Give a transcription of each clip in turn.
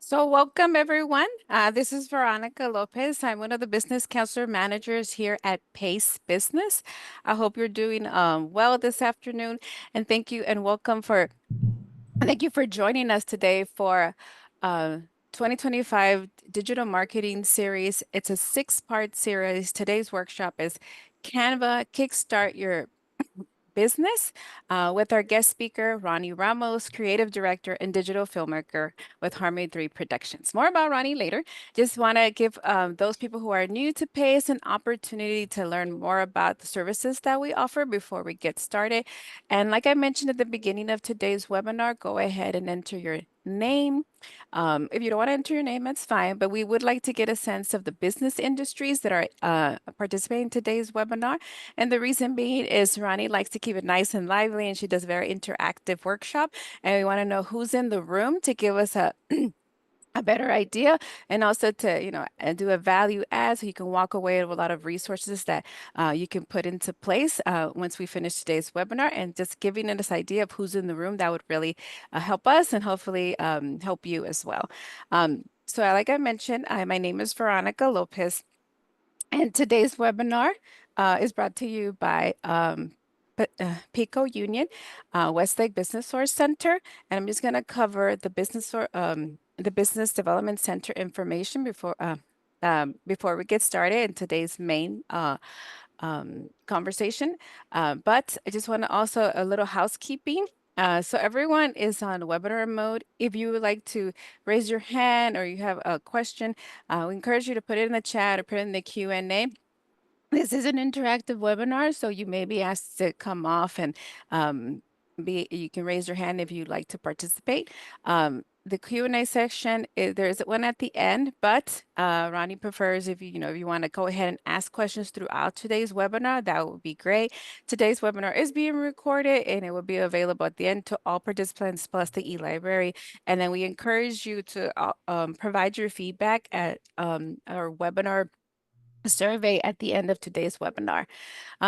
So welcome everyone. This is Veronica Lopez. I'm one of the business counselor managers here at Pace Business. I hope you're doing well this afternoon, and thank you for joining us today for uh, 2025 Digital Marketing Series. It's a six-part series. Today's workshop is CANVA Kickstart Your Business with our guest speaker, Ronnie Ramos, creative director and digital filmmaker with Harmony 3 Productions. More about Ronnie later. Just want to give those people who are new to PACE an opportunity to learn more about the services that we offer before we get started. And like I mentioned at the beginning of today's webinar, go ahead and enter your name. If you don't want to enter your name, that's fine, but we would like to get a sense of the business industries that are participating in today's webinar. And the reason being is Ronnie likes to keep it nice and lively, and she does a very interactive workshop. And we want to know who's in the room to give us a better idea, and also to do a value add so you can walk away with a lot of resources that you can put into place once we finish today's webinar. And just giving us idea of who's in the room, that would really help us and hopefully help you as well. So like I mentioned, my name is Veronica Lopez, and today's webinar is brought to you by Pico-Union Westlake Business Source Center. And I'm just going to cover the Business Development Center information before we get started in today's main conversation. But I just want to also a little housekeeping. So everyone is on webinar mode. If you would like to raise your hand or you have a question, we encourage you to put it in the chat or put it in the Q&A. This is an interactive webinar, so you may be asked to come off and you can raise your hand if you'd like to participate. The Q&A section, there's one at the end, but Ronnie prefers if you want to go ahead and ask questions throughout today's webinar, that would be great. Today's webinar is being recorded and it will be available at the end to all participants plus the e-library. And then we encourage you to provide your feedback at our webinar survey at the end of today's webinar.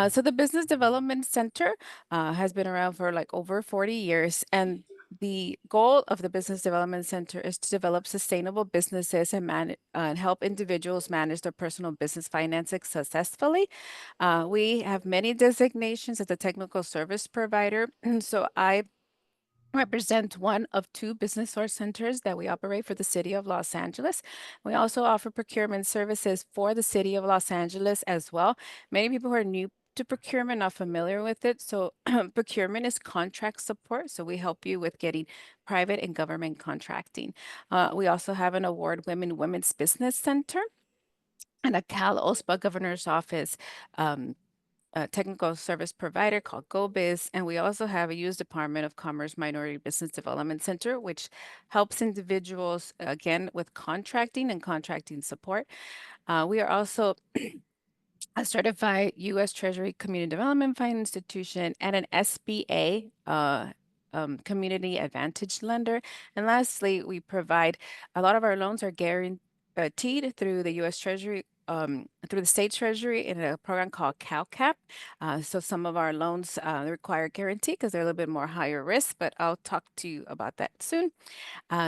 So the Business Development Center has been around for like over 40 years, and the goal of the Business Development Center is to develop sustainable businesses and help individuals manage their personal business finances successfully. We have many designations as a technical service provider. So I represent one of two business source centers that we operate for the city of Los Angeles. We also offer procurement services for the city of Los Angeles as well. Many people who are new to procurement are familiar with it. So procurement is contract support. So we help you with getting private and government contracting. We also have an award-winning Women's Business Center and a Cal OSPA Governor's Office a technical service provider called GoBiz, and we also have a U.S. Department of Commerce Minority Business Development Center, which helps individuals again with contracting and contracting support. We are also a certified U.S. Treasury Community Development Finance Institution and an SBA Community Advantage lender. And lastly, we provide a lot of our loans are guaranteed through the U.S. Treasury. Through the state treasury in a program called CalCap. So some of our loans require guarantee because they're a little bit more higher risk, but I'll talk to you about that soon.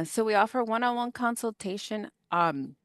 So we offer one-on-one consultation. One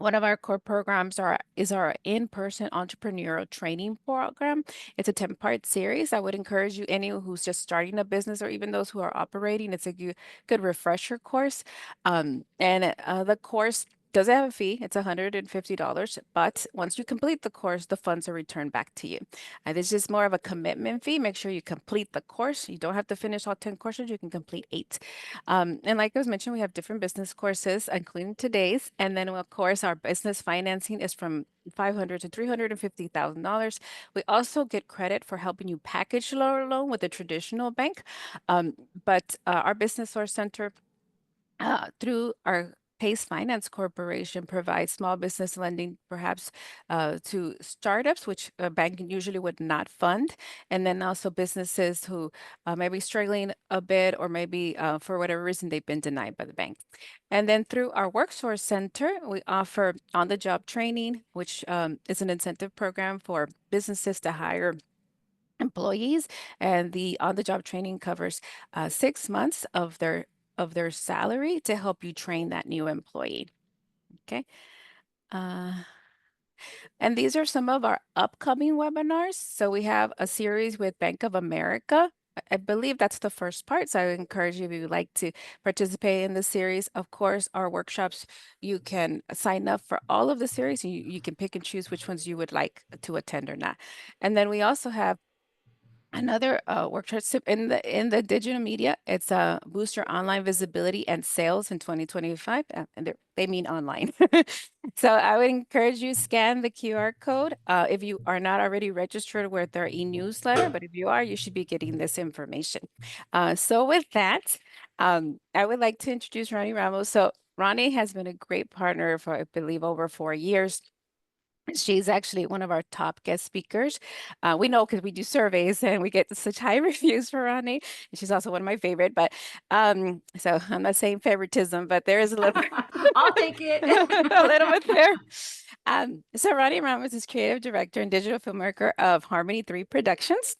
of our core programs is our in-person entrepreneurial training program. It's a 10-part series. I would encourage you, anyone who's just starting a business or even those who are operating, it's a good refresher course. And the course doesn't have a fee. It's $150, but once you complete the course, the funds are returned back to you. This is more of a commitment fee. Make sure you complete the course. You don't have to finish all 10 courses. You can complete 8. And like I was mentioned, we have different business courses, including today's. And then, of course, our business financing is from $500 to $350,000. We also get credit for helping you package your loan with a traditional bank. But our Business Source Center, through our Pace Finance Corporation, provides small business lending, perhaps to startups, which a bank usually would not fund, and then also businesses who may be struggling a bit, or maybe for whatever reason they've been denied by the bank. And then through our Worksource Center, we offer on-the-job training, which is an incentive program for businesses to hire employees, and the on-the-job training covers 6 months of their of their salary to help you train that new employee. Okay. Uh, and these are some of our upcoming webinars. So we have a series with Bank of America. I believe that's the first part. So I would encourage you if you would like to participate in the series. Of course, our workshops, you can sign up for all of the series. And you can pick and choose which ones you would like to attend or not. And then we also have another workshop in the digital media. It's a boost your online visibility and sales in 2025, and they mean online. So I would encourage you scan the QR code if you are not already registered with our e-newsletter. But if you are, you should be getting this information. So with that, I would like to introduce Ronnie Ramos. So Ronnie has been a great partner for, I believe, over 4 years. She's actually one of our top guest speakers. We know because we do surveys and we get such high reviews for Ronnie. And she's also one of my favorite. But so I'm not saying favoritism, but there is a little I'll take it. a little bit there. So Ronnie Ramos is creative director and digital filmmaker of Harmony 3 Productions.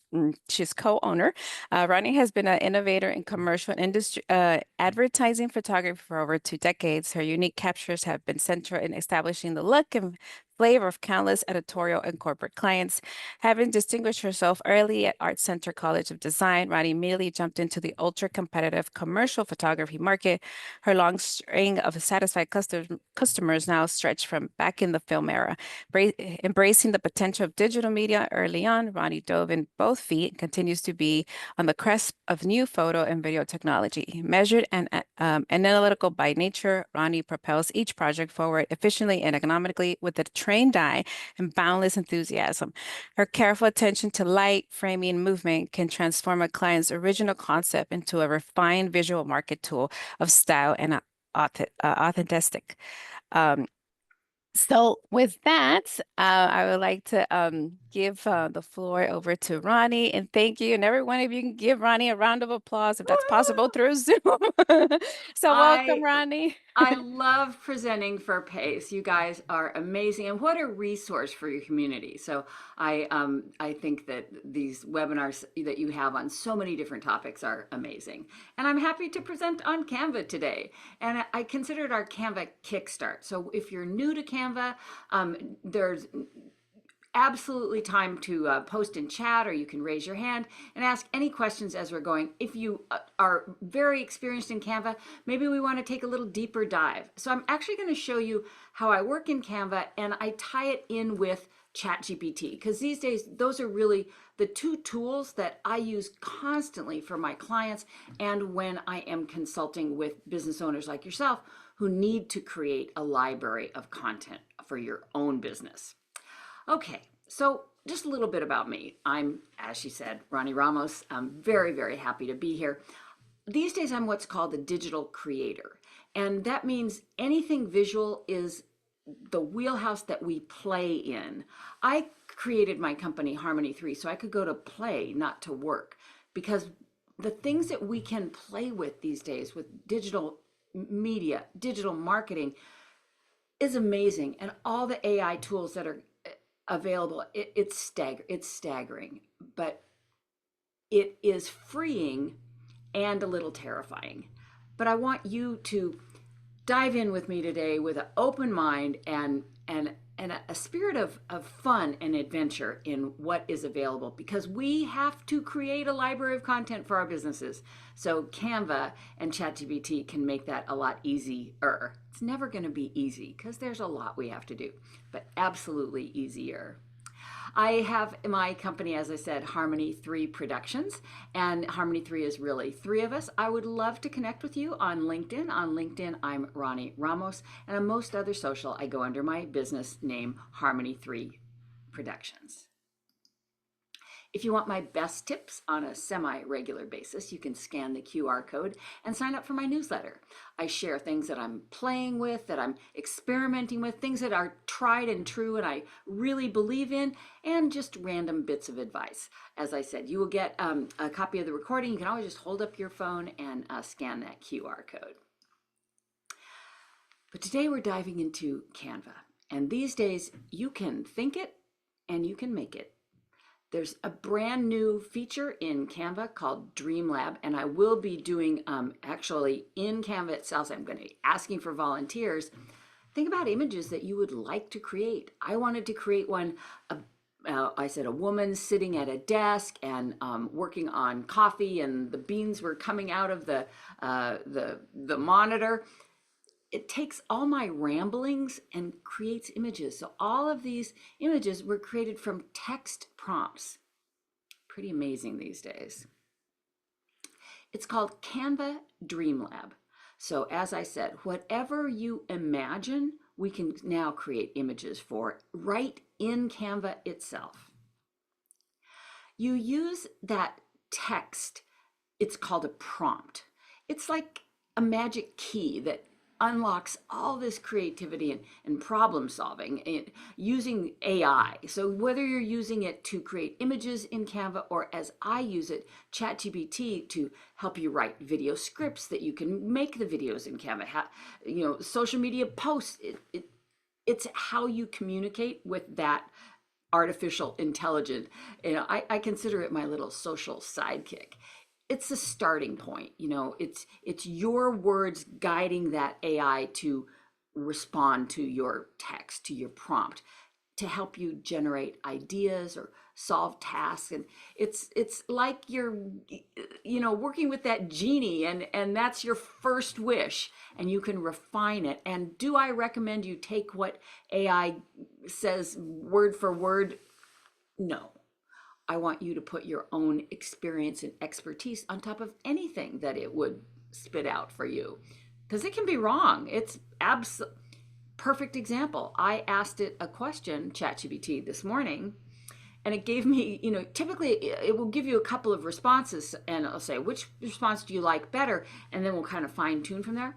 She's co-owner. Ronnie has been an innovator in commercial industry advertising photography for over 2 decades. Her unique captures have been central in establishing the look and flavor of countless editorial and corporate clients. Having distinguished herself early at Art Center College of Design, Ronnie immediately jumped into the ultra-competitive commercial photography market. Her long string of satisfied customers now stretch from back in the film era. Embracing the potential of digital media early on, Ronnie dove in both feet and continues to be on the cusp of new photo and video technology. Measured and analytical by nature, Ronnie propels each project forward efficiently and economically with a trained eye and boundless enthusiasm. Her careful attention to light, framing, and movement can transform a client's original concept into a refined visual market tool of style and authentic. Um, so with that, I would like to give the floor over to Ronnie, and thank you. And every one of you can give Ronnie a round of applause if that's possible through Zoom. So welcome, I Ronnie. I love presenting for PACE. You guys are amazing, and what a resource for your community. So I think that these webinars that you have on so many different topics are amazing. And I'm happy to present on Canva today. And I considered our Canva Kickstart. So if you're new to Canva, there's absolutely time to post in chat, or you can raise your hand and ask any questions as we're going. If you are very experienced in Canva, maybe we want to take a little deeper dive. So I'm actually going to show you how I work in Canva, and I tie it in with ChatGPT, because these days those are really the two tools that I use constantly for my clients and when I am consulting with business owners like yourself who need to create a library of content for your own business. Okay, so just a little bit about me. I'm, as she said, Ronnie Ramos. I'm very, very happy to be here. These days, I'm what's called a digital creator. And that means anything visual is the wheelhouse that we play in. I created my company, Harmony 3, so I could go to play, not to work. Because the things that we can play with these days with digital media, digital marketing, is amazing. And all the AI tools that are available, it's staggering, but it is freeing and a little terrifying. But I want you to dive in with me today with an open mind and a spirit of fun and adventure in what is available, because we have to create a library of content for our businesses. So Canva and ChatGPT can make that a lot easier. It's never going to be easy because there's a lot we have to do, but absolutely easier. I have my company, as I said, Harmony 3 Productions, and Harmony 3 is really three of us. I would love to connect with you on LinkedIn. On LinkedIn, I'm Ronnie Ramos, and on most other social, I go under my business name, Harmony 3 Productions. If you want my best tips on a semi-regular basis, you can scan the QR code and sign up for my newsletter. I share things that I'm playing with, that I'm experimenting with, things that are tried and true and I really believe in, and just random bits of advice. As I said, you will get a copy of the recording. You can always just hold up your phone and scan that QR code. But today we're diving into Canva. And these days, you can think it and you can make it. There's a brand new feature in Canva called Dream Lab, and I will be doing actually in Canva itself. I'm going to be asking for volunteers. Think about images that you would like to create. I wanted to create one. I said a woman sitting at a desk and working on coffee, and the beans were coming out of the monitor. It takes all my ramblings and creates images. So all of these images were created from text prompts. Pretty amazing these days. It's called Canva Dream Lab. So as I said, whatever you imagine, we can now create images for right in Canva itself. You use that text, it's called a prompt. It's like a magic key that unlocks all this creativity and problem solving using AI. So whether you're using it to create images in Canva, or as I use it, ChatGPT, to help you write video scripts that you can make the videos in Canva, social media posts, it's how you communicate with that artificial intelligence. I consider it my little social sidekick. It's a starting point. It's your words guiding that AI to respond to your text, to your prompt, to help you generate ideas or solve tasks. And it's like you're working with that genie, and that's your first wish, and you can refine it. And do I recommend you take what AI says word for word? No. I want you to put your own experience and expertise on top of anything that it would spit out for you, because it can be wrong. It's perfect example. I asked it a question, ChatGPT, this morning, and it gave me, typically it will give you a couple of responses, and it'll say, which response do you like better? And then we'll kind of fine tune from there.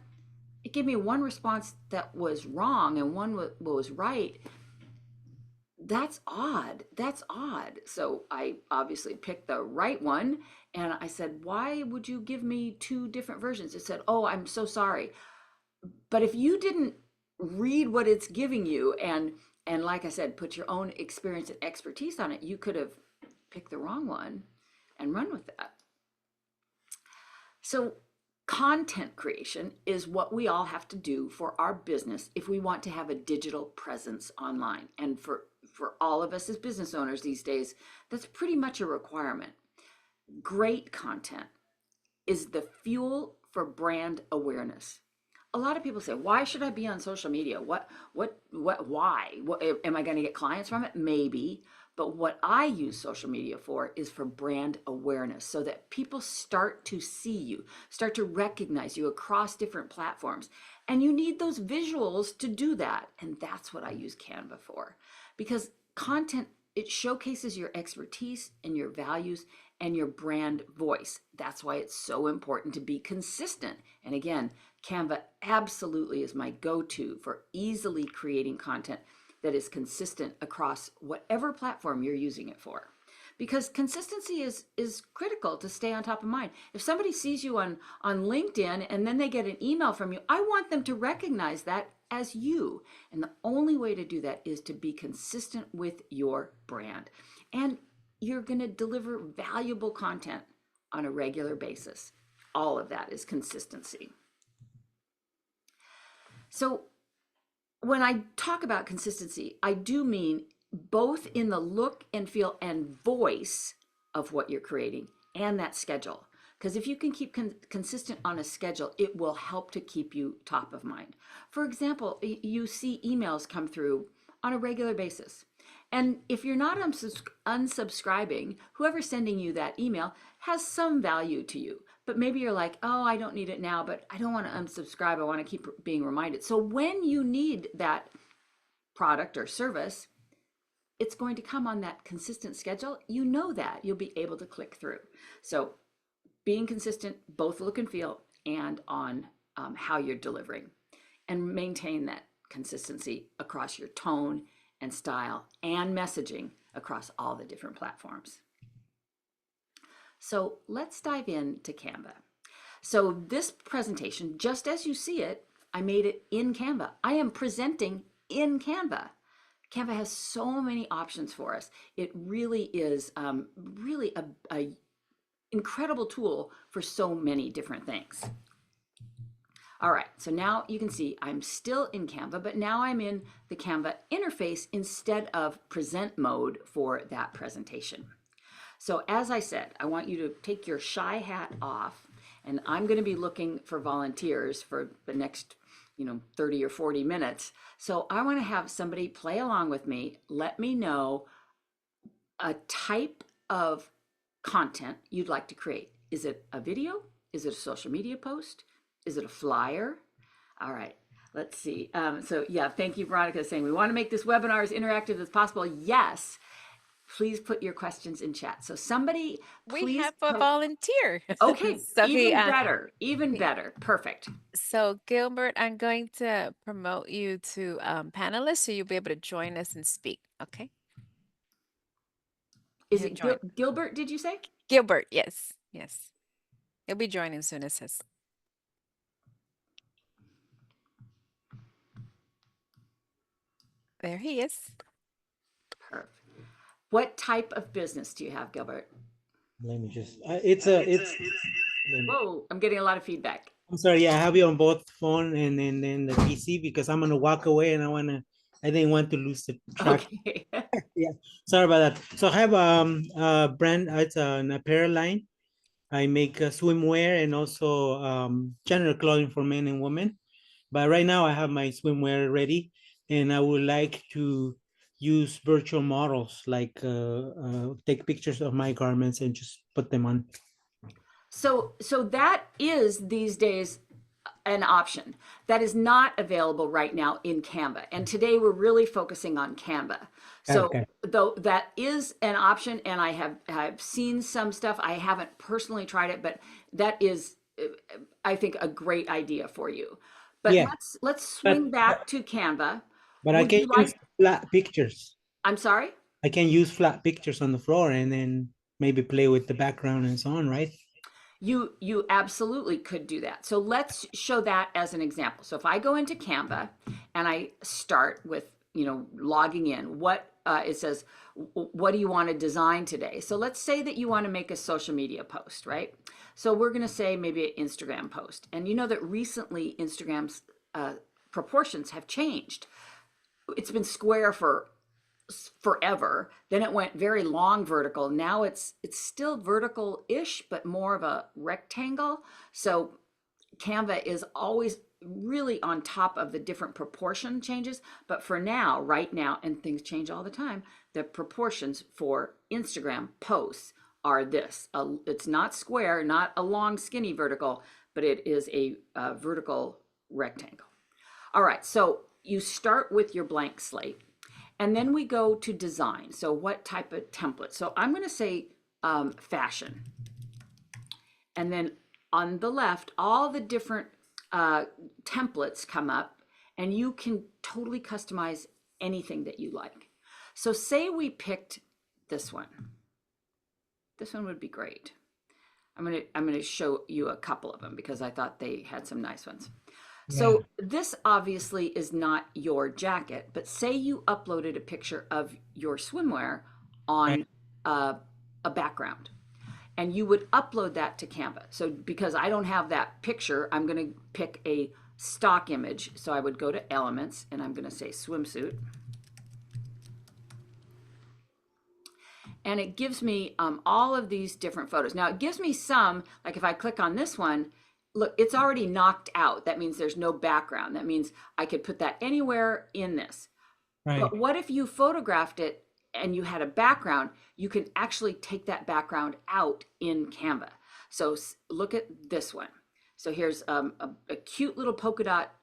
It gave me one response that was wrong and one was right. That's odd. That's odd. So I obviously picked the right one, and I said, why would you give me two different versions? It said, oh, I'm so sorry. But if you didn't read what it's giving you and like I said, put your own experience and expertise on it, you could have picked the wrong one and run with that. So content creation is what we all have to do for our business if we want to have a digital presence online. And for all of us as business owners these days, that's pretty much a requirement. Great content is the fuel for brand awareness. A lot of people say, why should I be on social media? Why? Am I going to get clients from it? Maybe. But what I use social media for is for brand awareness, so that people start to see you, start to recognize you across different platforms. And you need those visuals to do that. And that's what I use Canva for, because content, it showcases your expertise and your values and your brand voice. That's why it's so important to be consistent. And again, Canva absolutely is my go-to for easily creating content that is consistent across whatever platform you're using it for. Because consistency is critical to stay on top of mind. If somebody sees you on LinkedIn and then they get an email from you, I want them to recognize that as you. And the only way to do that is to be consistent with your brand. And you're going to deliver valuable content on a regular basis. All of that is consistency. So when I talk about consistency, I do mean both in the look and feel and voice of what you're creating and that schedule. Because if you can keep consistent on a schedule, it will help to keep you top of mind. For example, you see emails come through on a regular basis. And if you're not unsubscribing, whoever's sending you that email has some value to you. But maybe you're like, oh, I don't need it now, but I don't want to unsubscribe. I want to keep being reminded. So when you need that product or service, it's going to come on that consistent schedule. You know that. You'll be able to click through. So being consistent, both look and feel, and on how you're delivering. And maintain that consistency across your tone and style and messaging across all the different platforms. So let's dive into Canva. So this presentation, just as you see it, I made it in Canva. I am presenting in Canva. Canva has so many options for us. It really is really a incredible tool for so many different things. All right, so now you can see I'm still in Canva, but now I'm in the Canva interface instead of present mode for that presentation. So as I said, I want you to take your shy hat off, and I'm going to be looking for volunteers for the next 30 or 40 minutes. So I want to have somebody play along with me. Let me know a type of content you'd like to create. Is it a video? Is it a social media post? Is it a flyer? All right, let's see. So yeah, thank you, Veronica, saying we want to make this webinar as interactive as possible. Yes, please put your questions in chat. So somebody, We please have a put, volunteer. okay, So even better, even better. Perfect. so Gilbert, I'm going to promote you to panelist, so you'll be able to join us and speak. Okay, Is he'll it join. Gilbert, did you say? Gilbert, yes, yes, he'll be joining soon as says. There he is. Perfect. What type of business do you have, Gilbert? Let me just, it's, Whoa, I'm getting a lot of feedback. I'm sorry, yeah, I have you on both phone and then the PC because I'm gonna walk away and I didn't want to lose the track. Okay. Yeah, sorry about that. So I have a brand, it's an apparel line. I make swimwear and also general clothing for men and women. But right now I have my swimwear ready and I would like to use virtual models, like take pictures of my garments and just put them on. So that is these days an option that is not available right now in Canva. And today we're really focusing on Canva. So Okay. though that is an option, and I have seen some stuff. I haven't personally tried it, but that is, I think, a great idea for you. But Yeah, let's but swing back to Canva. but I Would can you use like? flat pictures. I'm sorry. I can use flat pictures on the floor and then maybe play with the background and so on, right? You absolutely could do that. So let's show that as an example. So if I go into Canva and I start with, logging in, what it says, what do you want to design today? So let's say that you want to make a social media post, right? So we're going to say maybe an Instagram post. And you know that recently Instagram's proportions have changed. It's been square for forever. Then it went very long vertical. Now it's still vertical-ish, but more of a rectangle. So Canva is always really on top of the different proportion changes. But for now, right now, and things change all the time, the proportions for Instagram posts are this. It's not square, not a long skinny vertical, but it is a vertical rectangle. All right, so you start with your blank slate. And then we go to design. So what type of template? So I'm going to say fashion. And then on the left, all the different templates come up and you can totally customize anything that you like. So say we picked this one. This one would be great. I'm going to show you a couple of them because I thought they had some nice ones. So this obviously is not your jacket, but say you uploaded a picture of your swimwear on a background and you would upload that to Canva. So because I don't have that picture, I'm going to pick a stock image. So I would go to elements and I'm going to say swimsuit. And it gives me all of these different photos. Now it gives me some, like if I click on this one, look, it's already knocked out. That means there's no background. That means I could put that anywhere in this. Right. But what if you photographed it and you had a background? You can actually take that background out in Canva. So look at this one. So here's a cute little polka dot,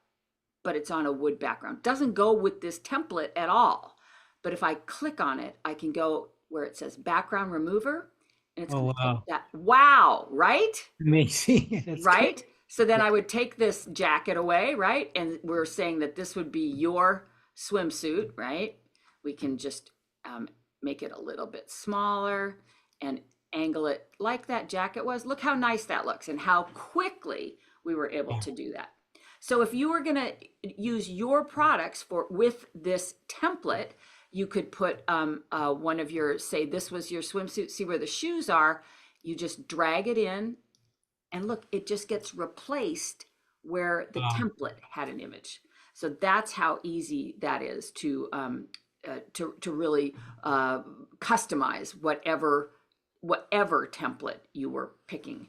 but it's on a wood background. Doesn't go with this template at all. But if I click on it, I can go where it says background remover. And it's going to take that. Wow, right? Amazing. That's right? great. So then I would take this jacket away, right? And we're saying that this would be your swimsuit, right? We can just make it a little bit smaller and angle it like that jacket was. Look how nice that looks and how quickly we were able to do that. So if you were going to use your products with this template, You could put one of your, say this was your swimsuit, see where the shoes are. You just drag it in and look, it just gets replaced where the template had an image. So that's how easy that is to really customize whatever template you were picking.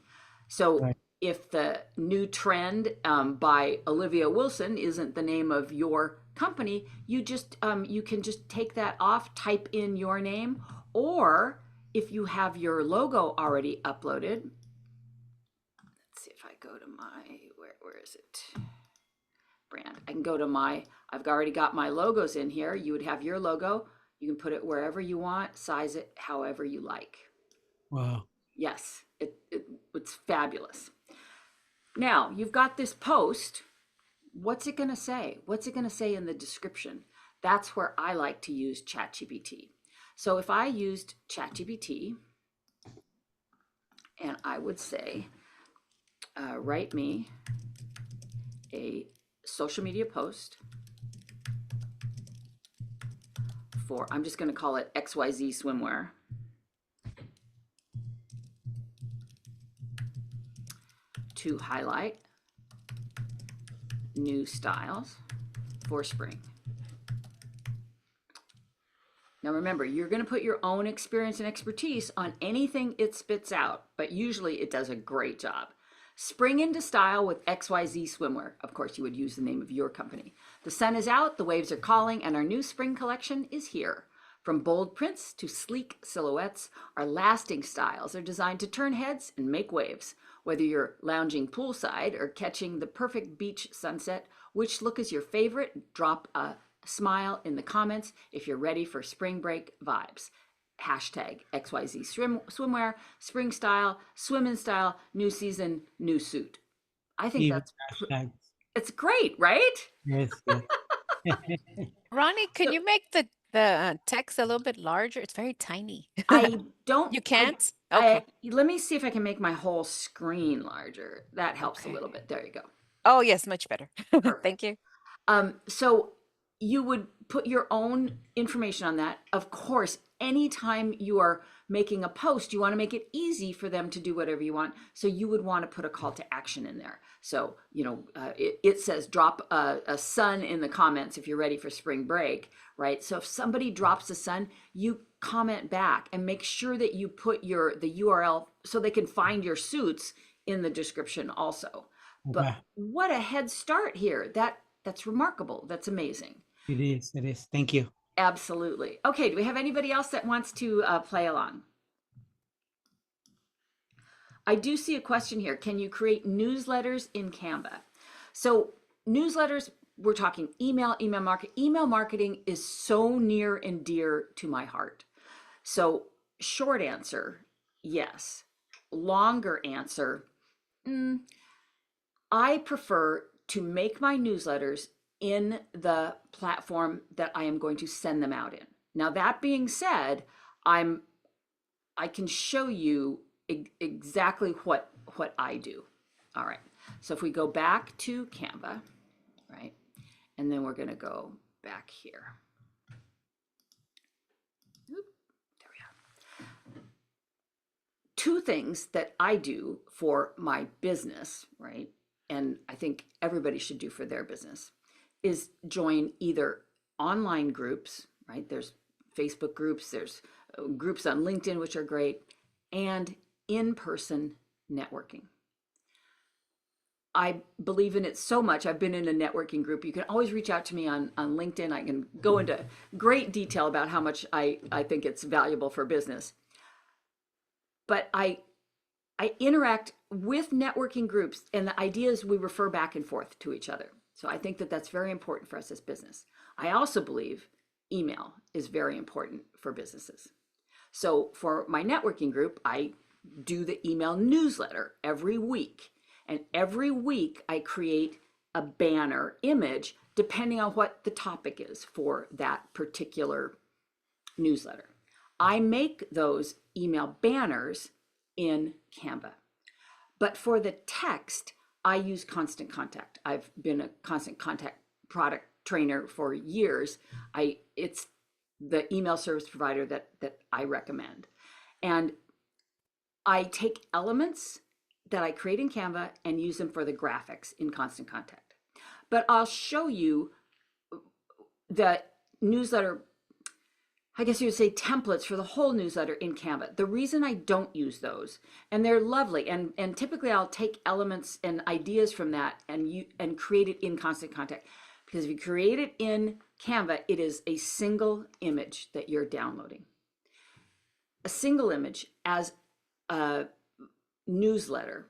So Right. if the new trend by Olivia Wilson isn't the name of your company, you just you can just take that off, type in your name, or if you have your logo already uploaded, let's see if I go to my, where is it? Brand. I can go to my, I've already got my logos in here. You would have your logo. You can put it wherever you want, size it however you like. Wow. Yes, it's fabulous. Now, you've got this post. What's it going to say? What's it going to say in the description? That's where I like to use ChatGPT. So if I used ChatGPT and I would say, write me a social media post for, I'm just going to call it XYZ swimwear. To highlight new styles for spring. Now remember, you're going to put your own experience and expertise on anything it spits out, but usually it does a great job. Spring into style with XYZ swimwear. Of course, you would use the name of your company. The sun is out, the waves are calling, and our new spring collection is here. From bold prints to sleek silhouettes, our lasting styles are designed to turn heads and make waves. Whether you're lounging poolside or catching the perfect beach sunset, which look is your favorite? Drop a smile in the comments if you're ready for spring break vibes. Hashtag XYZ swimwear, spring style, swim in style, new season, new suit. I think Even that's, hashtags. it's great, right? Yes, yes. Ronnie, can So you make the text a little bit larger? It's very tiny. I don't, You can't? I, Okay. let me see if I can make my whole screen larger. That helps a Okay. little bit. There you go. Oh, yes, much better. Perfect. Thank you. So you would put your own information on that. Of course, anytime you are making a post, you want to make it easy for them to do whatever you want. So you would want to put a call to action in there. So, it says drop a sun in the comments if you're ready for spring break, right? So if somebody drops a sun, you comment back and make sure that you put the URL so they can find your suits in the description also. But Okay. what a head start here. That's remarkable. That's amazing. It is. It is. Thank you. Absolutely. Okay, do we have anybody else that wants to play along? I do see a question here. Can you create newsletters in Canva? So newsletters, we're talking email marketing. Email marketing is so near and dear to my heart. So short answer, yes. Longer answer, I prefer to make my newsletters in the platform that I am going to send them out in. Now, that being said, I can show you exactly what I do. All right. So if we go back to Canva, right, and then we're going to go back here. Oop, there we are. Two things that I do for my business, right, and I think everybody should do for their business, is join either online groups, right? There's Facebook groups, there's groups on LinkedIn, which are great, and in-person networking. I believe in it so much. I've been in a networking group. You can always reach out to me on LinkedIn. I can go into great detail about how much I think it's valuable for business. But I interact with networking groups, and the idea is we refer back and forth to each other. So I think that that's very important for us as business. I also believe email is very important for businesses. So for my networking group, I do the email newsletter every week. And every week I create a banner image depending on what the topic is for that particular newsletter. I make those email banners in Canva. But for the text, I use Constant Contact. I've been a Constant Contact product trainer for years. It's the email service provider that I recommend. And I take elements that I create in Canva and use them for the graphics in Constant Contact. But I'll show you the newsletter, I guess you would say templates for the whole newsletter in Canva. The reason I don't use those, and they're lovely, and typically I'll take elements and ideas from that and create it in Constant Contact. Because if you create it in Canva, it is a single image that you're downloading. A single image as a newsletter.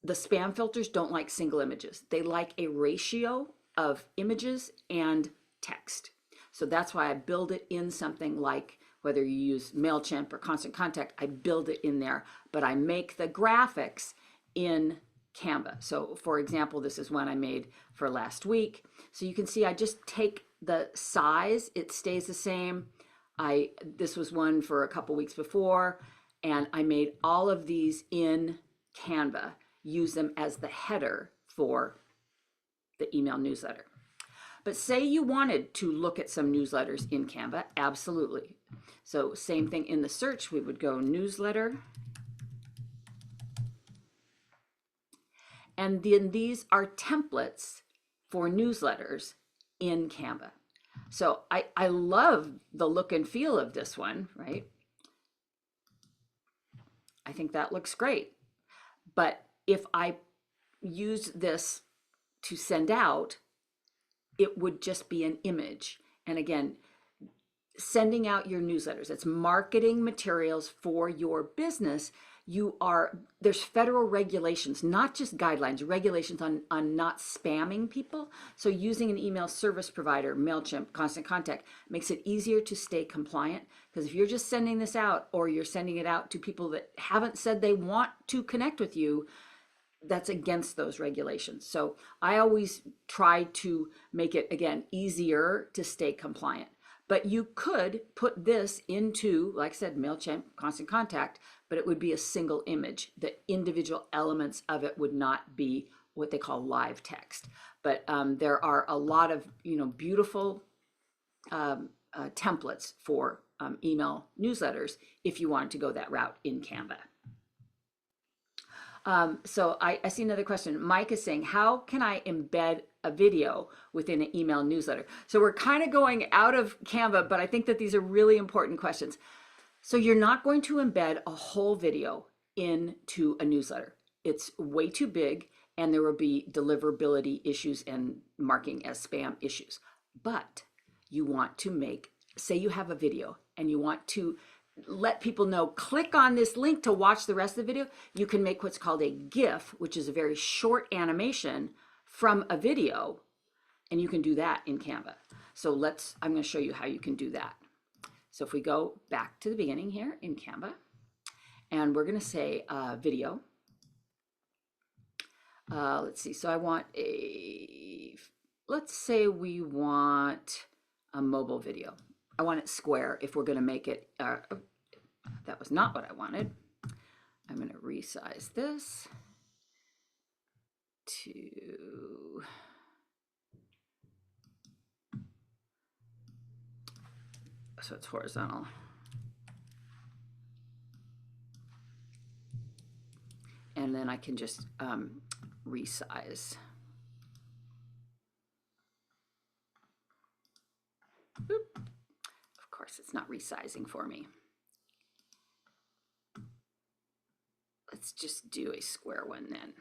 The spam filters don't like single images. They like a ratio of images and text. So that's why I build it in something like, whether you use MailChimp or Constant Contact, I build it in there, but I make the graphics in Canva. So for example, this is one I made for last week. So you can see I just take the size, it stays the same. This was one for a couple weeks before, and I made all of these in Canva, use them as the header for the email newsletter. But say you wanted to look at some newsletters in Canva, absolutely. So same thing in the search, we would go newsletter. And then these are templates for newsletters in Canva. So I love the look and feel of this one, right? I think that looks great. But if I use this to send out, it would just be an image. And again, sending out your newsletters, it's marketing materials for your business. There's federal regulations, not just guidelines, regulations on not spamming people. So using an email service provider, MailChimp, Constant Contact, makes it easier to stay compliant. Because if you're just sending this out, or you're sending it out to people that haven't said they want to connect with you, that's against those regulations. So I always try to make it, again, easier to stay compliant. But you could put this into, like I said, MailChimp, Constant Contact, but it would be a single image. The individual elements of it would not be what they call live text. But there are a lot of beautiful templates for email newsletters if you want to go that route in Canva. So I see another question. Mike is saying, how can I embed a video within an email newsletter? So we're kind of going out of Canva, but I think that these are really important questions. So you're not going to embed a whole video into a newsletter. It's way too big, and there will be deliverability issues and marking as spam issues. But you want to say you have a video and you want to let people know, click on this link to watch the rest of the video. You can make what's called a GIF, which is a very short animation from a video, and you can do that in Canva. So I'm going to show you how you can do that. So if we go back to the beginning here in Canva, and we're going to say video. Let's see. So I want let's say we want a mobile video. I want it square if we're going to make it. That was not what I wanted. I'm going to resize this to so it's horizontal. And then I can just resize. Oop. Of course, it's not resizing for me. Let's just do a square one then.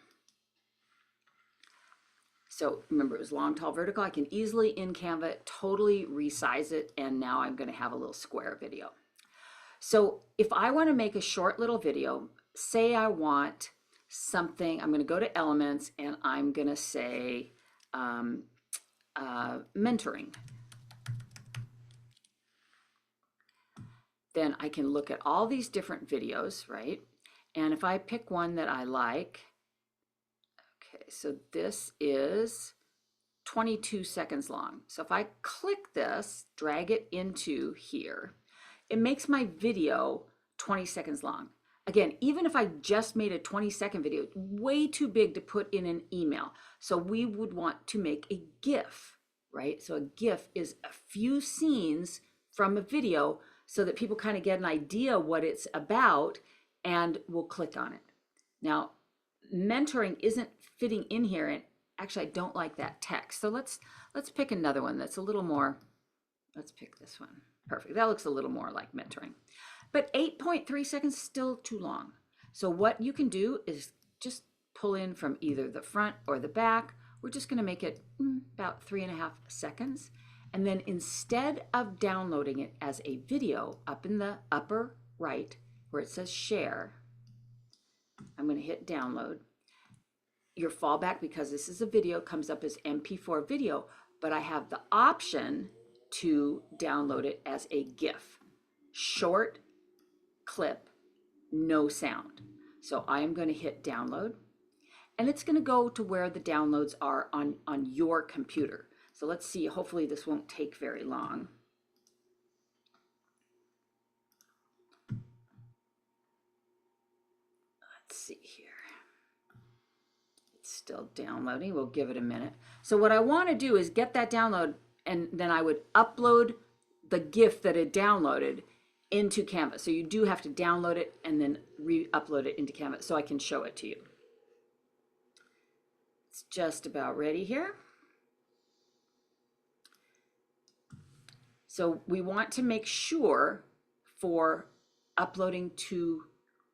So remember, it was long, tall, vertical. I can easily in Canva totally resize it, and now I'm going to have a little square video. So if I want to make a short little video, say I want something, I'm going to go to elements and I'm going to say mentoring. Then I can look at all these different videos, right? And if I pick one that I like, okay, so this is 22 seconds long. So if I click this, drag it into here, it makes my video 20 seconds long. Again, even if I just made a 20-second video, way too big to put in an email. So we would want to make a GIF, right? So a GIF is a few scenes from a video so that people kind of get an idea what it's about and will click on it. Now, mentoring isn't fitting in here, and actually I don't like that text. So let's pick another one that's a little more, let's pick this one. Perfect. That looks a little more like mentoring. But 8.3 seconds is still too long. So what you can do is just pull in from either the front or the back. We're just going to make it about 3.5 seconds. And then instead of downloading it as a video up in the upper right where it says share, I'm going to hit download. Your fallback, because this is a video, comes up as MP4 video, but I have the option to download it as a GIF, short clip, no sound. So I am going to hit download, and it's going to go to where the downloads are on your computer. So let's see, hopefully this won't take very long. Let's see here. It's still downloading. We'll give it a minute. So what I want to do is get that download, and then I would upload the GIF that it downloaded into CANVA. So you do have to download it and then re-upload it into CANVA so I can show it to you. It's just about ready here. So we want to make sure for uploading to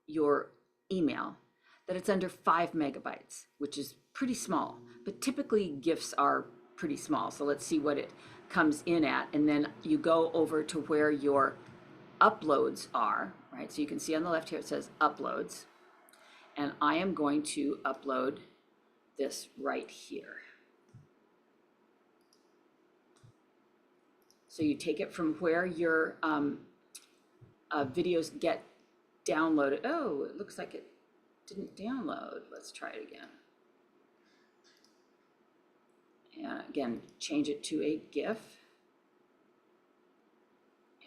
your email that it's under 5 megabytes, which is pretty small, but typically GIFs are pretty small. So let's see what it comes in at. And then you go over to where your uploads are, right? So you can see on the left here, it says uploads. And I am going to upload this right here. So you take it from where your videos get downloaded. Oh, it looks like it didn't download. Let's try it again. And again, change it to a GIF.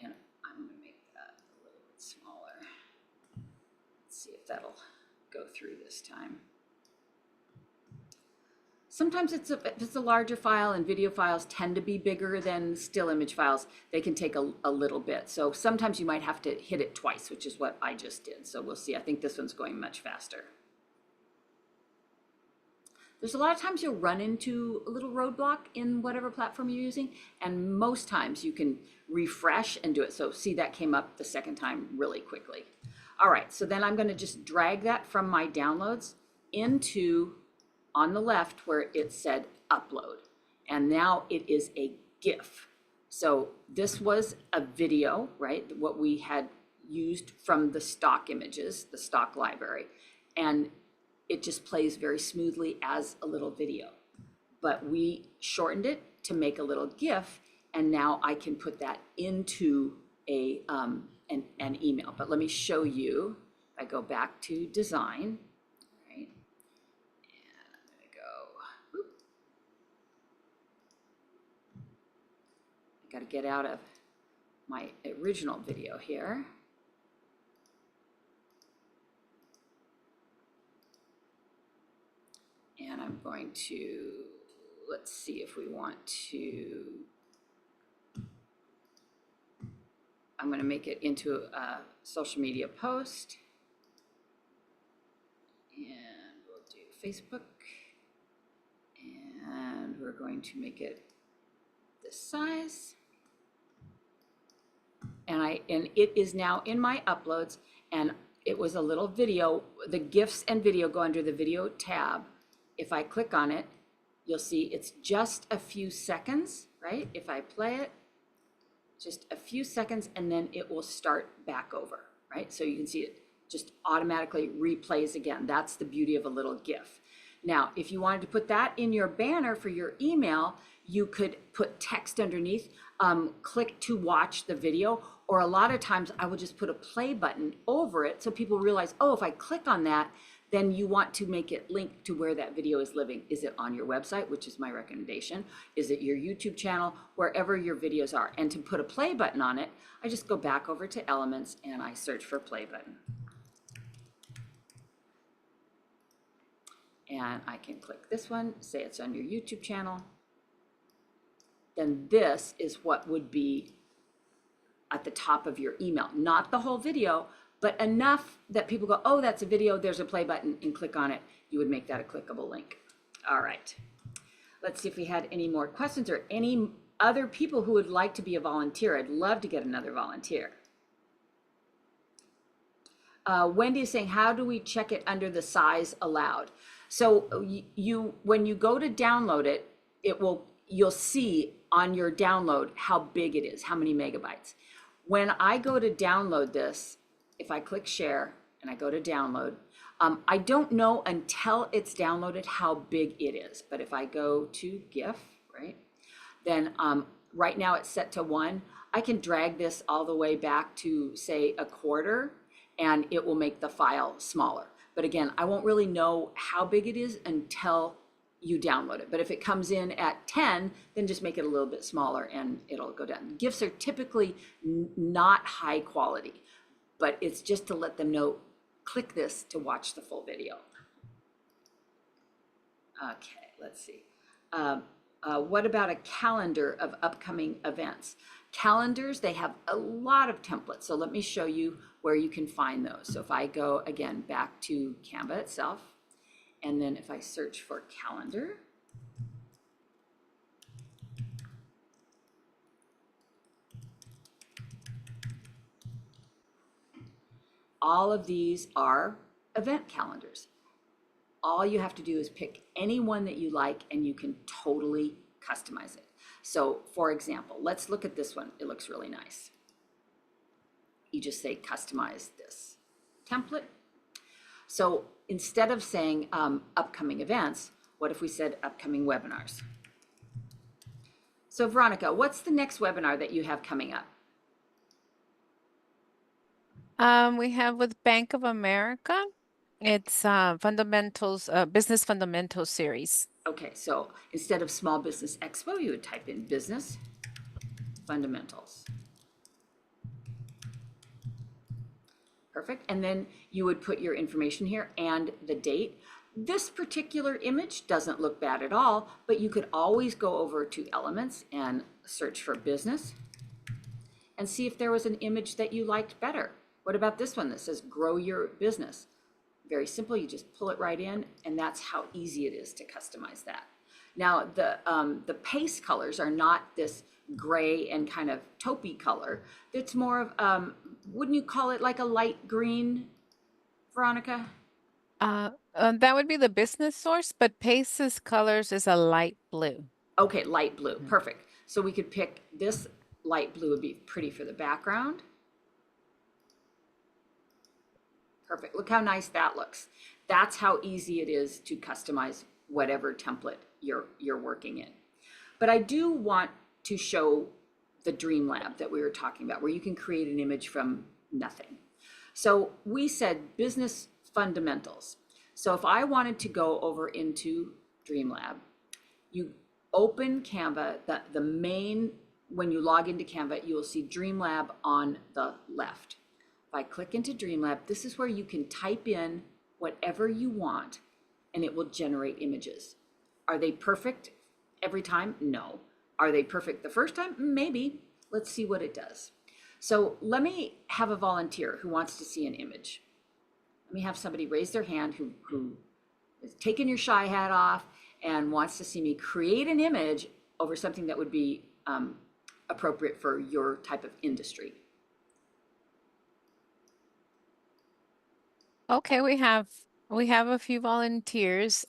And I'm going to make that a little bit smaller. Let's see if that'll go through this time. Sometimes if it's a larger file, and video files tend to be bigger than still image files, they can take a little bit. So sometimes you might have to hit it twice, which is what I just did. So we'll see. I think this one's going much faster. There's a lot of times you'll run into a little roadblock in whatever platform you're using, and most times you can refresh and do it. So see, that came up the second time really quickly. All right, so then I'm going to just drag that from my downloads into on the left where it said upload, and now it is a GIF. So this was a video, right? What we had used from the stock images, the stock library, and it just plays very smoothly as a little video. But we shortened it to make a little GIF, and now I can put that into a an email. But let me show you. I go back to design. Got to get out of my original video here. And I'm going to, let's see if we want to, I'm going to make it into a social media post. And we'll do Facebook. And we're going to make it this size. And it is now in my uploads, and it was a little video. The GIFs and video go under the video tab. If I click on it, you'll see it's just a few seconds, right? If I play it, just a few seconds, and then it will start back over, right? So you can see it just automatically replays again. That's the beauty of a little GIF. Now, if you wanted to put that in your banner for your email, you could put text underneath, click to watch the video, or a lot of times I will just put a play button over it so people realize, oh, if I click on that, then you want to make it link to where that video is living. Is it on your website, which is my recommendation? Is it your YouTube channel? Wherever your videos are. And to put a play button on it, I just go back over to Elements and I search for play button. And I can click this one, say it's on your YouTube channel. Then this is what would be at the top of your email, not the whole video, but enough that people go, oh, that's a video, there's a play button, and click on it. You would make that a clickable link. All right. Let's see if we had any more questions or any other people who would like to be a volunteer. I'd love to get another volunteer. Wendy is saying, how do we check it under the size allowed? So when you go to download it, you'll see on your download how big it is, how many megabytes. When I go to download this, if I click share and I go to download, I don't know until it's downloaded how big it is. But if I go to GIF, right, then right now it's set to 1. I can drag this all the way back to, say, 1/4, and it will make the file smaller. But again, I won't really know how big it is until you download it. But if it comes in at 10, then just make it a little bit smaller and it'll go down. GIFs are typically not high quality, but it's just to let them know, click this to watch the full video. Okay, let's see. What about a calendar of upcoming events? Calendars, they have a lot of templates. So let me show you where you can find those. So if I go again back to Canva itself, and then if I search for calendar, all of these are event calendars. All you have to do is pick any one that you like and you can totally customize it. So for example, let's look at this one. It looks really nice. You just say customize this template. So instead of saying upcoming events, what if we said upcoming webinars? So Veronica, what's the next webinar that you have coming up? We have with Bank of America. It's fundamentals, business fundamentals series. Okay, so instead of Small Business Expo, you would type in business fundamentals. Perfect. And then you would put your information here and the date. This particular image doesn't look bad at all, but you could always go over to Elements and search for business and see if there was an image that you liked better. What about this one that says grow your business? Very simple. You just pull it right in, and that's how easy it is to customize that. Now, the paste colors are not this gray and kind of taupey color. It's more of, wouldn't you call it like a light green, Veronica? That would be the business source, but Pace's colors is a light blue. Okay, light blue. Perfect. So we could pick this light blue would be pretty for the background. Perfect. Look how nice that looks. That's how easy it is to customize whatever template you're working in. But I do want to show the Dream Lab that we were talking about, where you can create an image from nothing. So we said business fundamentals. So if I wanted to go over into Dream Lab, you open Canva, the main, when you log into Canva, you will see Dream Lab on the left. If I click into Dream Lab, this is where you can type in whatever you want and it will generate images. Are they perfect every time? No. Are they perfect the first time? Maybe. Let's see what it does. So let me have a volunteer who wants to see an image. Let me have somebody raise their hand who is taking your shy hat off and wants to see me create an image over something that would be appropriate for your type of industry. Okay, we have a few volunteers.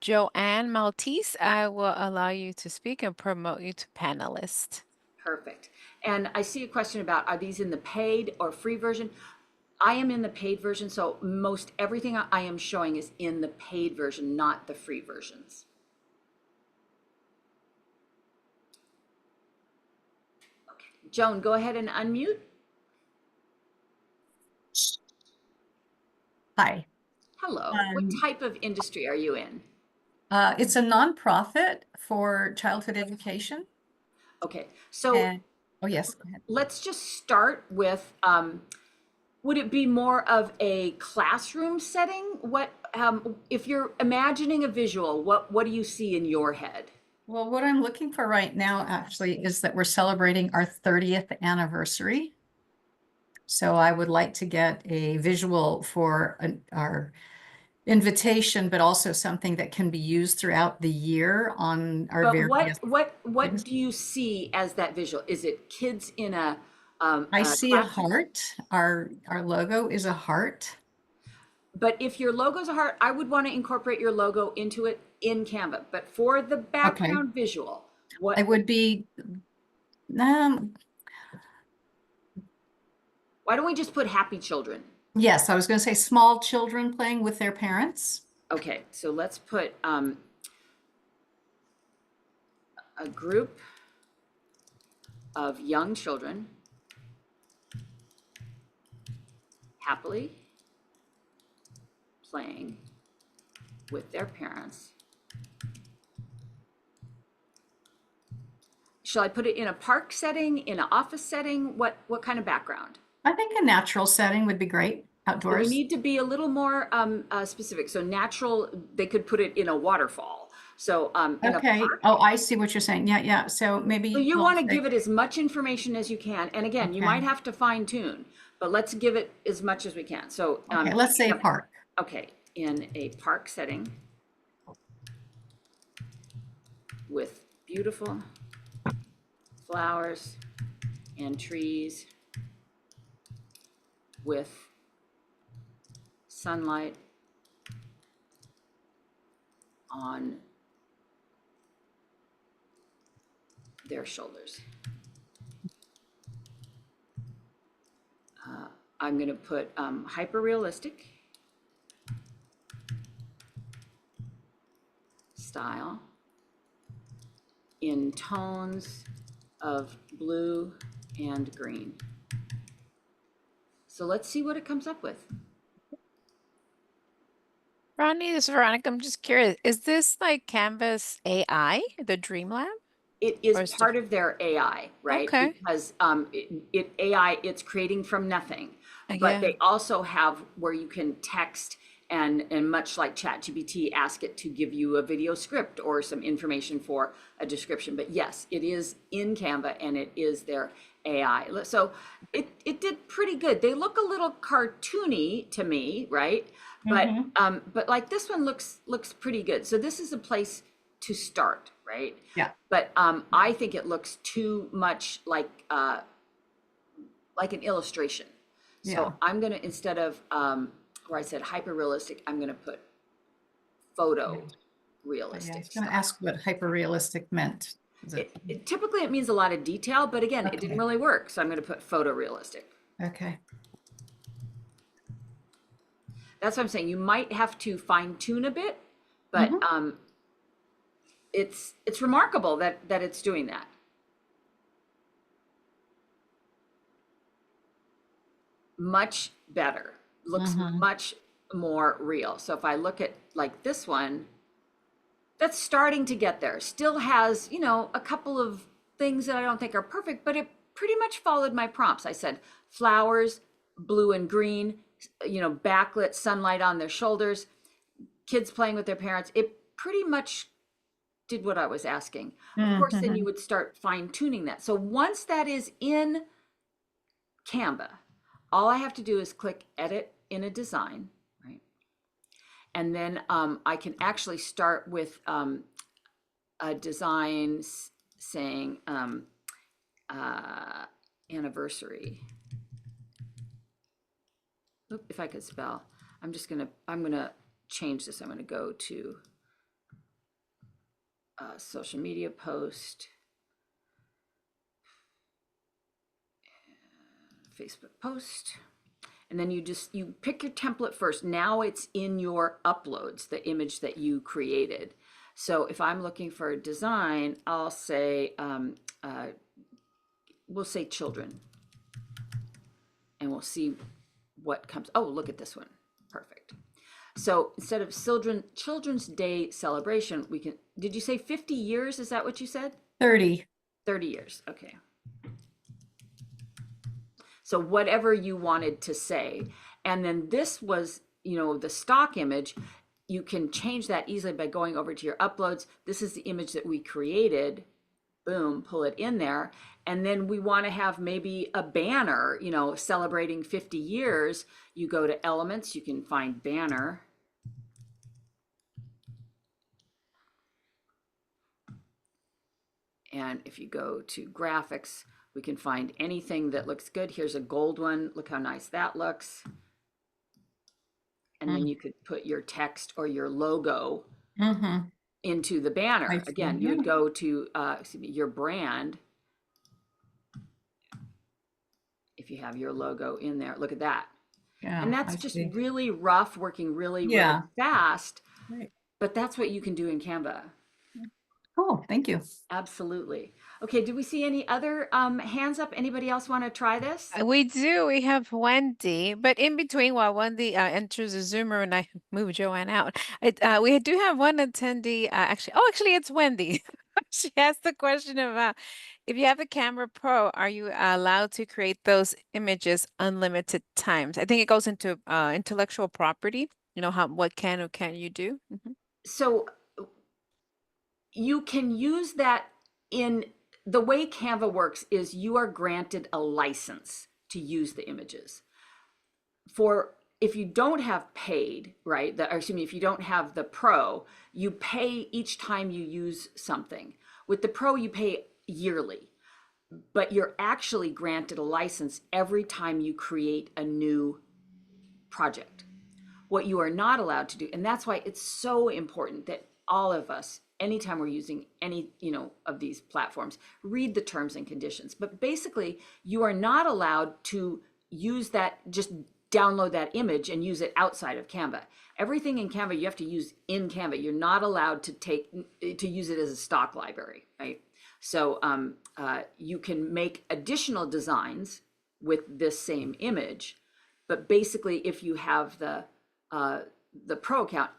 Joanne Maltese, I will allow you to speak and promote you to panelist. Perfect. And I see a question about, are these in the paid or free version? I am in the paid version, so most everything I am showing is in the paid version, not the free versions. Okay, Joan, go ahead and unmute. Hi. Hello. What type of industry are you in? It's a nonprofit for childhood education. Okay, so oh yes, go ahead. Let's just start with, would it be more of a classroom setting? What, if you're imagining a visual, what do you see in your head? Well, what I'm looking for right now actually is that we're celebrating our 30th anniversary. So I would like to get a visual for our invitation, but also something that can be used throughout the year on our But various. what do you see as that visual? Is it kids in I a see a classroom? heart. Our logo is a heart. But if your logo's a heart, I would want to incorporate your logo into it in Canva. But for the Okay. background visual, I what? would be, um, Why don't we just put happy children? yes, I was going to say small children playing with their parents. Okay, so let's put a group of young children happily playing with their parents. Shall I put it in a park setting, in an office setting? What kind of background? I think a natural setting would be great So we outdoors. need to be a little more specific. So natural, they could put it in a waterfall. So in a Okay. park. Oh, I see what you're saying. Yeah, yeah. So So maybe you we'll want to say, give it as much information as you can. And again, you might okay. have to fine tune, but let's give it as much as we can. So Okay, let's say a park. okay, in a park setting with beautiful flowers and trees with sunlight on their shoulders. I'm going to put hyper realistic style in tones of blue and green. So let's see what it comes up with. Ronnie, this is Veronica. I'm just curious. Is this like Canvas AI, the Dream Lab? It is Or is part different? of their AI, right? Okay. Because AI, it's creating from nothing. But Yeah. they also have where you can text and much like ChatGPT, ask it to give you a video script or some information for a description. But yes, it is in Canva and it is their AI. So it did pretty good. They look a little cartoony to me, right? Mhm. But like this one looks pretty good. So this is a place to start, right? Yeah. But I think it looks too much like an illustration. So Yeah. I'm gonna, instead of where I said hyper realistic, I'm gonna put photo Yeah. I realistic was going to style. ask what hyper-realistic meant. Is it Typically it means a lot of detail, but again, it didn't okay? really work. So I'm gonna put photo realistic. Okay. That's what I'm saying. You might have to fine tune a bit, but Mhm. it's remarkable that it's doing that. Much better. Looks Mhm. much more real. So if I look at like this one, that's starting to get there. Still has, a couple of things that I don't think are perfect, but it pretty much followed my prompts. I said flowers, blue and green, backlit sunlight on their shoulders, kids playing with their parents. It pretty much did what I was asking. Of course, then you Mhm. would start fine tuning that. So once that is in Canva, all I have to do is click edit in a design, right? And then I can actually start with a design saying anniversary. Oop, if I could spell, I'm gonna change this. I'm gonna go to social media post, Facebook post, and then you pick your template first. Now it's in your uploads, the image that you created. So if I'm looking for a design, I'll say we'll say children, and we'll see what comes. Oh, look at this one. Perfect. So instead of Children's Day celebration, we can, did you say 50 years? Is that what you said? 30. 30 years. Okay. So whatever you wanted to say. And then this was, the stock image. you can change that easily by going over to your uploads. This is the image that we created. Boom, pull it in there. And then we want to have maybe a banner, you know, celebrating 50 years. You go to elements, you can find banner. And if you go to graphics, we can find anything that looks good. Here's a gold one. Look how nice that looks. And then you could put your text or your logo into the banner. Again, you would go to your brand. If you have your logo in there, look at that. Yeah, and that's just really rough, working really fast. Right. But that's what you can do in Canva. Cool, thank you. Absolutely. Okay, do we see any other hands up? Anybody else want to try this? We do. We have Wendy, but in between, while Wendy enters the Zoom room and I move Joanne out, we do have one attendee. Actually, it's Wendy. She asked the question about if you have the Camera Pro, are you allowed to create those images unlimited times? I think it goes into intellectual property. You know, what can or can't you do? So you can use that in the way Canva works is you are granted a license to use the images. For if you don't have paid, right? If you don't have the Pro, you pay each time you use something. With the Pro, you pay yearly, but you're actually granted a license every time you create a new project. What you are not allowed to do, and that's why it's so important that all of us, anytime we're using any, of these platforms, read the terms and conditions. But basically, you are not allowed to use that, just download that image and use it outside of Canva. Everything in Canva you have to use in Canva. You're not allowed to use it as a stock library, right? So you can make additional designs with this same image, but basically, if you have the Pro account,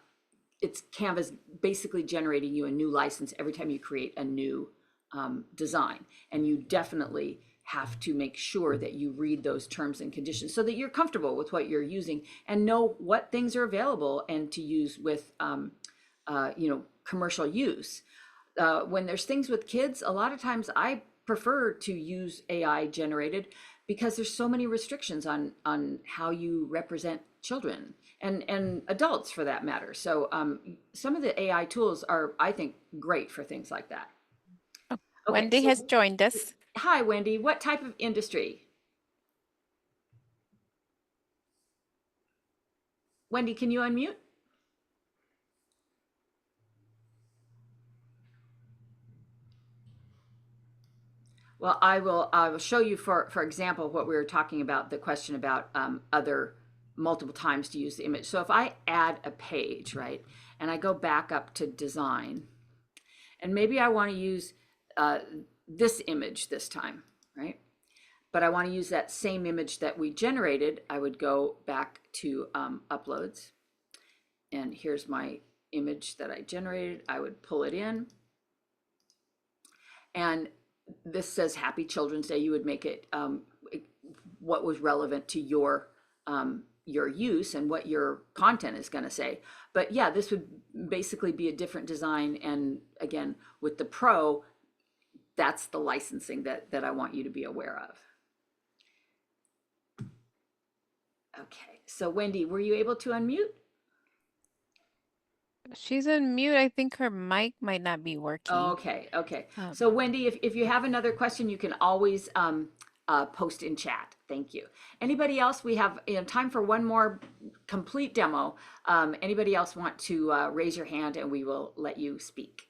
it's Canva's basically generating you a new license every time you create a new design. And you definitely have to make sure that you read those terms and conditions so that you're comfortable with what you're using and know what things are available and to use with commercial use. When there's things with kids, a lot of times I prefer to use AI generated because there's so many restrictions on how you represent children and adults for that matter. So some of the AI tools are, I think, great for things like that. Okay, Wendy has joined us. Hi, Wendy. What type of industry? Wendy, can you unmute? Well, I will show you, for example, what we were talking about, the question about other multiple times to use the image. So if I add a page, right, and I go back up to design, and maybe I want to use this image this time, right? But I want to use that same image that we generated. I would go back to uploads, and here's my image that I generated. I would pull it in, and this says Happy Children's Day. You would make it what was relevant to your use and what your content is going to say. But yeah, this would basically be a different design. And again, with the Pro, that's the licensing that I want you to be aware of. Okay, so Wendy, were you able to unmute? She's on mute. I think her mic might not be working. Okay. So Wendy, if you have another question, you can always post in chat. Thank you. Anybody else? We have time for one more complete demo. Anybody else want to raise your hand and we will let you speak?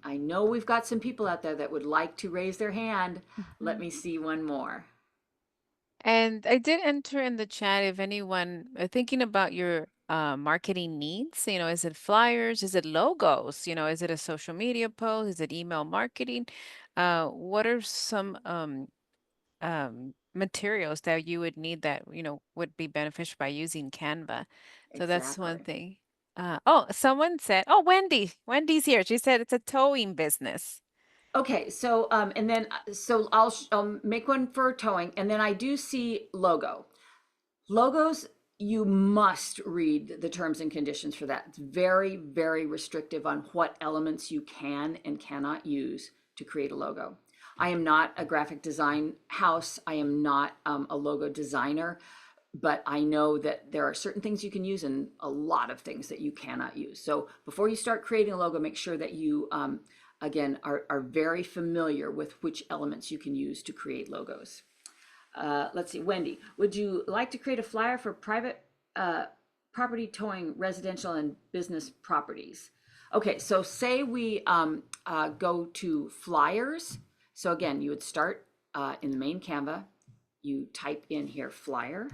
I know we've got some people out there that would like to raise their hand. Let me see one more. And I did enter in the chat if anyone thinking about your marketing needs, is it flyers? Is it logos? Is it a social media post? Is it email marketing? What are some materials that you would need that, would be beneficial by using Canva? So that's one thing. Someone said, Wendy's here. She said it's a towing business. Okay, so and then so I'll make one for towing, and then I do see logo. Logos, you must read the terms and conditions for that. It's very, very restrictive on what elements you can and cannot use to create a logo. I am not a graphic design house. I am not a logo designer, but I know that there are certain things you can use and a lot of things that you cannot use. So before you start creating a logo, make sure that you, again, are very familiar with which elements you can use to create logos. Let's see, Wendy, would you like to create a flyer for private property towing residential and business properties? Okay, so say we go to flyers. So again, you would start in the main Canva, you type in here flyer,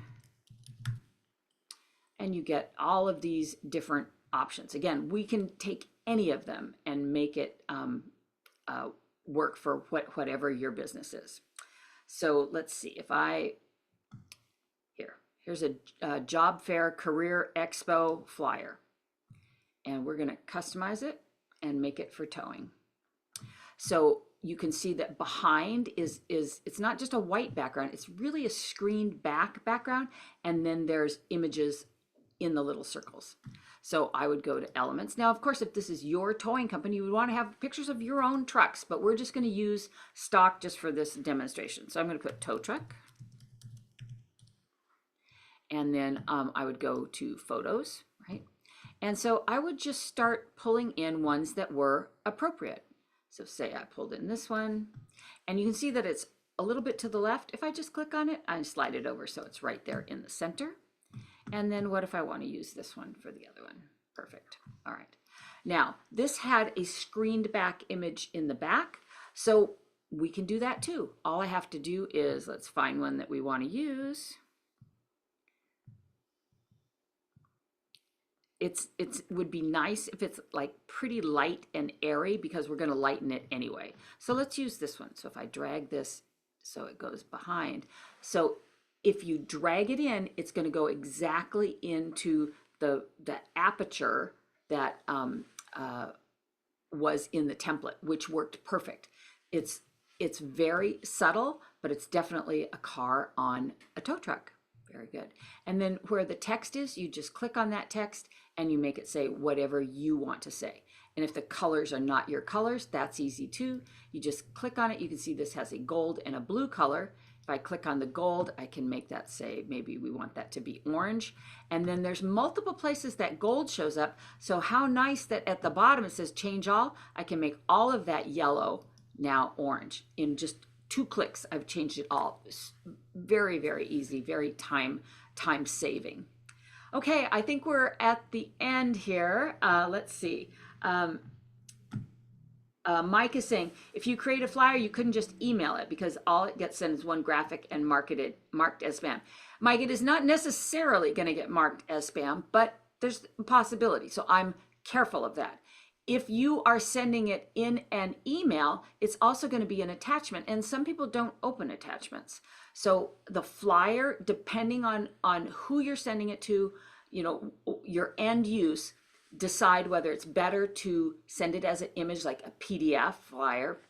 and you get all of these different options. Again, we can take any of them and make it work for whatever your business is. So let's see if here's a job fair career expo flyer, and we're going to customize it and make it for towing. So you can see that behind is it's not just a white background, it's really a screened background, and then there's images in the little circles. So I would go to elements. Now, of course, if this is your towing company, you would want to have pictures of your own trucks, but we're just going to use stock just for this demonstration. So I'm going to put tow truck. And then I would go to photos, right? And so I would just start pulling in ones that were appropriate. So say I pulled in this one, and you can see that it's a little bit to the left. If I just click on it, I slide it over so it's right there in the center. And then what if I want to use this one for the other one? Perfect. All right. Now, this had a screened back image in the back, so we can do that too. All I have to do is, let's find one that we want to use. It would be nice if it's like pretty light and airy because we're going to lighten it anyway. So let's use this one. So if I drag this so it goes behind. So if you drag it in, it's going to go exactly into the aperture that was in the template, which worked perfect. It's very subtle, but it's definitely a car on a tow truck. Very good. And then where the text is, you just click on that text and you make it say whatever you want to say. And if the colors are not your colors, that's easy too. You just click on it. You can see this has a gold and a blue color. If I click on the gold, I can make that say, maybe we want that to be orange. And then there's multiple places that gold shows up. So how nice that at the bottom it says change all. I can make all of that yellow now orange. In just 2 clicks, I've changed it all. Very, very easy, very time saving. Okay, I think we're at the end here. Let's see. Mike is saying, if you create a flyer, you couldn't just email it because all it gets sent is one graphic and marked as spam. Mike, it is not necessarily going to get marked as spam, but there's a possibility. So I'm careful of that. If you are sending it in an email, it's also going to be an attachment, and some people don't open attachments. So the flyer, depending on who you're sending it to, you know, your end use, decide whether it's better to send it as an image like a PDF flyer,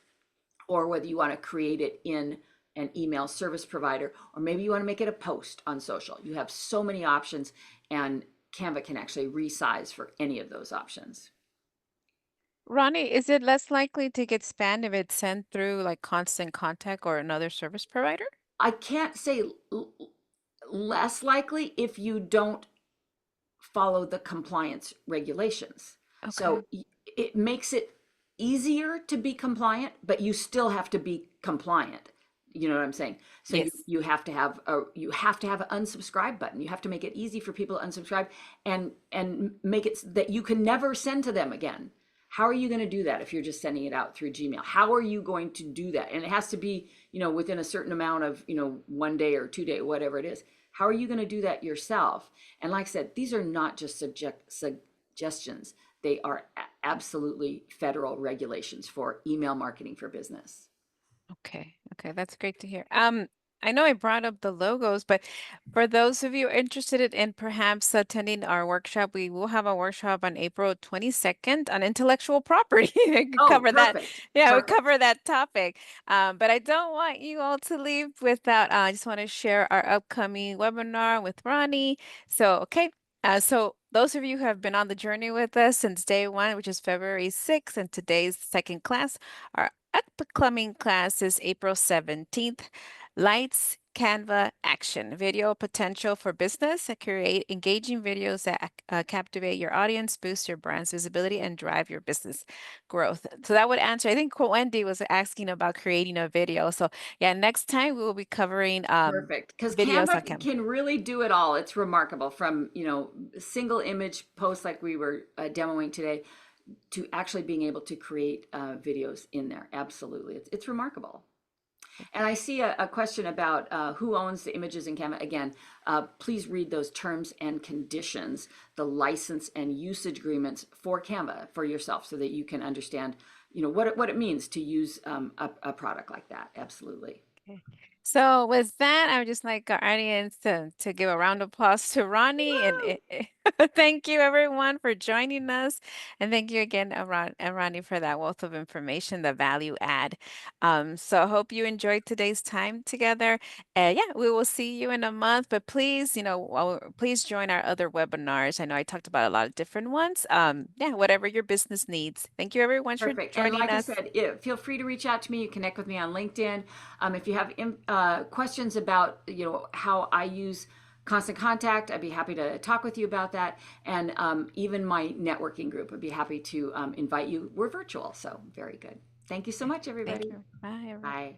or whether you want to create it in an email service provider, or maybe you want to make it a post on social. You have so many options, and Canva can actually resize for any of those options. Ronnie, is it less likely to get spammed if it's sent through like Constant Contact or another service provider? I can't say less likely if you don't follow the compliance regulations. Okay. So it makes it easier to be compliant, but you still have to be compliant. You know what I'm saying? So Yes. you have to have an unsubscribe button. You have to make it easy for people to unsubscribe and make it that you can never send to them again. How are you going to do that if you're just sending it out through Gmail? How are you going to do that? And it has to be, you know, within a certain amount of, you know, 1 day or 2 day, whatever it is. How are you going to do that yourself? And like I said, these are not just suggestions. They are absolutely federal regulations for email marketing for business. Okay. Okay. That's great to hear. I know I brought up the logos, but for those of you interested in perhaps attending our workshop, we will have a workshop on April 22nd on intellectual property. I could Oh, cover that. perfect. Yeah, we Perfect. cover that topic. But I don't want you all to leave without, I just want to share our upcoming webinar with Ronnie. So, okay. So those of you who have been on the journey with us since day one, which is February 6th, and today's second class, our upcoming class is April 17th. Lights, Canva, action, video potential for business. Create engaging videos that captivate your audience, boost your brand's visibility, and drive your business growth. So that would answer. I think Wendy was asking about creating a video. So yeah, next time we will be covering Perfect. Because videos on Canva Canva. can really do it all. It's remarkable from, single image posts like we were demoing today to actually being able to create videos in there. Absolutely. It's remarkable. And I see a question about who owns the images in Canva. Again, please read those terms and conditions, the license and usage agreements for Canva for yourself so that you can understand, what it means to use a product like that. Absolutely. Okay. So with that, I would just like our audience to give a round of applause to Ronnie and thank you everyone for joining us. And thank you again, Ronnie, for that wealth of information, the value add. So I hope you enjoyed today's time together. Yeah, we will see you in a month, but please, please join our other webinars. I know I talked about a lot of different ones. Yeah, whatever your business needs. Thank you everyone for Perfect. And joining like I us. said, feel free to reach out to me. You connect with me on LinkedIn. If you have questions about, how I use Constant Contact, I'd be happy to talk with you about that. And even my networking group would be happy to invite you. We're virtual, so very good. Thank you so much, Thank everybody. you. Bye, everyone. Bye.